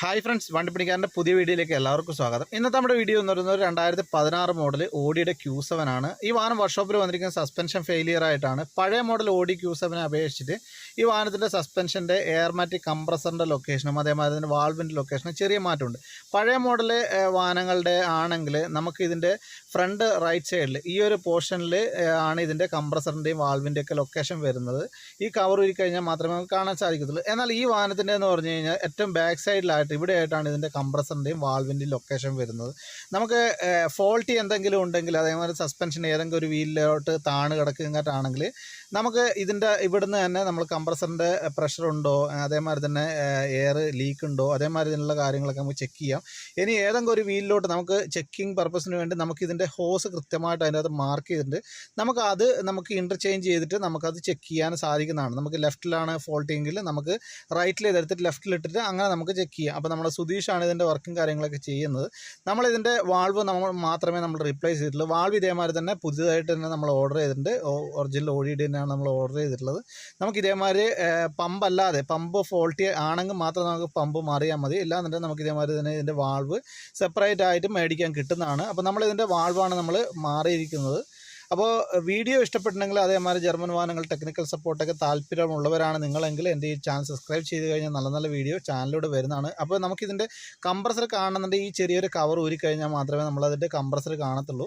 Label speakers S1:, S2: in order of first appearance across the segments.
S1: Hi friends, വണ്ടിപ്പിടിക്കാരൻ്റെ പുതിയ വീഡിയോയിലേക്ക് എല്ലാവർക്കും സ്വാഗതം. ഇന്നത്തെ നമ്മുടെ വീഡിയോ എന്ന് പറയുന്നത് 2016 മോഡൽ ഓഡിയുടെ Q7 ആണ്. ഈ വാഹനം വർക്ക്ഷോപ്പിൽ വന്നിരിക്കുന്ന സസ്പെൻഷൻ ഫെയിലിയർ ആയിട്ടാണ്. പഴയ മോഡൽ ഓഡി Q7 അപേക്ഷിച്ചിട്ട് ഈ വാഹനത്തിൻ്റെ സസ്പെൻഷൻ്റെ എയർമാറ്റിക് കംപ്രസറിൻ്റെ ലൊക്കേഷനും അതേമാതിരി തന്നെ വാൾവിൻ്റെ ലൊക്കേഷനും ചെറിയ മാറ്റമുണ്ട്. പഴയ മോഡൽ വാഹനങ്ങളുടെ ആണെങ്കിൽ നമുക്ക് ഇതിൻ്റെ ഫ്രണ്ട് റൈറ്റ് സൈഡിൽ ഈ ഒരു പോർഷനിൽ ആണ് ഇതിൻ്റെ കംപ്രസറിൻ്റെയും വാൾവിൻ്റെയൊക്കെ ലൊക്കേഷൻ വരുന്നത്. ഈ കവർ ഊരി കഴിഞ്ഞാൽ മാത്രമേ നമുക്ക് കാണാൻ സാധിക്കത്തുള്ളൂ. എന്നാൽ ഈ വാഹനത്തിൻ്റെ എന്ന് പറഞ്ഞു കഴിഞ്ഞാൽ ഏറ്റവും ബാക്ക് സൈഡിലായിട്ട് ഇവിടെ ആയിട്ടാണ് ഇതിൻ്റെ കംപ്രസറിൻ്റെയും വാൾവിൻ്റെയും ലൊക്കേഷൻ വരുന്നത്. നമുക്ക് ഫോൾട്ടി എന്തെങ്കിലും ഉണ്ടെങ്കിൽ അതേമാതിരി സസ്പെൻഷൻ ഏതെങ്കിലും ഒരു വീലിലോട്ട് താണ് കിടക്കുന്നതാണെങ്കിൽ നമുക്ക് ഇതിൻ്റെ ഇവിടുന്ന് തന്നെ നമ്മൾ കംപ്രസറിൻ്റെ പ്രഷർ ഉണ്ടോ, അതേമാതിരി തന്നെ എയർ ലീക്ക് ഉണ്ടോ, അതേമാതിരി ഇതിനുള്ള കാര്യങ്ങളൊക്കെ നമുക്ക് ചെക്ക് ചെയ്യാം. ഇനി ഏതെങ്കിലും ഒരു വീലിലോട്ട് നമുക്ക് ചെക്കിങ് പർപ്പസിന് വേണ്ടി നമുക്ക് ഇതിൻ്റെ ഹോസ് കൃത്യമായിട്ട് അതിൻ്റെ അകത്ത് മാർക്ക് ചെയ്തിട്ടുണ്ട്. നമുക്ക് ഇൻ്റർചേഞ്ച് ചെയ്തിട്ട് നമുക്കത് ചെക്ക് ചെയ്യാൻ സാധിക്കുന്നതാണ്. നമുക്ക് ലെഫ്റ്റിലാണ് ഫോൾട്ടിയെങ്കിൽ നമുക്ക് റൈറ്റിൽ ഇതെടുത്തിട്ട് ലെഫ്റ്റിലിട്ടിട്ട് അങ്ങനെ നമുക്ക് ചെക്ക് ചെയ്യാം. അപ്പോൾ നമ്മുടെ സുധീഷാണ് ഇതിൻ്റെ വർക്കും കാര്യങ്ങളൊക്കെ ചെയ്യുന്നത്. നമ്മളിതിൻ്റെ വാൾവ് മാത്രമേ നമ്മൾ റീപ്ലേസ് ചെയ്തിട്ടുള്ളൂ. വാൾവ് ഇതേമാതിരി തന്നെ പുതിയതായിട്ട് തന്നെ നമ്മൾ ഓർഡർ ചെയ്തിട്ടുണ്ട്. ഒറിജിനൽ ഓഡിയുടെ തന്നെയാണ് നമ്മൾ ഓർഡർ ചെയ്തിട്ടുള്ളത്. നമുക്ക് ഇതേമാതിരി പമ്പ് അല്ലാതെ പമ്പ് ഫോൾട്ടി ആണെങ്കിൽ മാത്രം നമുക്ക് പമ്പ് മാറിയാൽ മതി. ഇല്ലാന്നുണ്ടെങ്കിൽ നമുക്ക് ഇതേമാതിരി തന്നെ ഇതിൻ്റെ വാൾവ് സെപ്പറേറ്റ് ആയിട്ട് മേടിക്കാൻ കിട്ടുന്നതാണ്. അപ്പോൾ നമ്മളിതിൻ്റെ വാൾവാണ് നമ്മൾ മാറിയിരിക്കുന്നത്. അപ്പോൾ വീഡിയോ ഇഷ്ടപ്പെട്ടിട്ടുണ്ടെങ്കിൽ അതേമാതിരി ജർമ്മൻ വാഹനങ്ങൾ ടെക്നിക്കൽ സപ്പോർട്ടൊക്കെ താല്പര്യമുള്ളവരാണ് നിങ്ങളെങ്കിൽ എൻ്റെ ഈ ചാനൽ സബ്സ്ക്രൈബ് ചെയ്ത് കഴിഞ്ഞാൽ നല്ല നല്ല വീഡിയോ ചാനലിലൂടെ വരുന്നതാണ്. അപ്പോൾ നമുക്കിതിൻ്റെ കംപ്രസർ കാണുന്നുണ്ടെങ്കിൽ ഈ ചെറിയൊരു കവർ ഊരിക്കഴിഞ്ഞാൽ മാത്രമേ നമ്മളതിൻ്റെ കംപ്രസർ കാണത്തുള്ളൂ.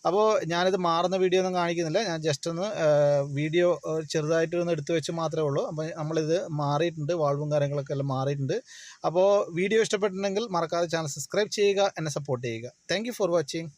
S1: അപ്പോൾ ഞാനിത് മാറുന്ന വീഡിയോ ഒന്നും കാണിക്കുന്നില്ല. ഞാൻ ജസ്റ്റ് ഒന്ന് വീഡിയോ ചെറുതായിട്ടൊന്ന് എടുത്തു വെച്ച് മാത്രമേ ഉള്ളൂ. അപ്പോൾ നമ്മളിത് മാറിയിട്ടുണ്ട്, വാൾവും കാര്യങ്ങളൊക്കെ എല്ലാം മാറിയിട്ടുണ്ട്. അപ്പോൾ വീഡിയോ ഇഷ്ടപ്പെട്ടിട്ടുണ്ടെങ്കിൽ മറക്കാതെ ചാനൽ സബ്സ്ക്രൈബ് ചെയ്യുക, എന്നെ സപ്പോർട്ട് ചെയ്യുക. Thank you for watching.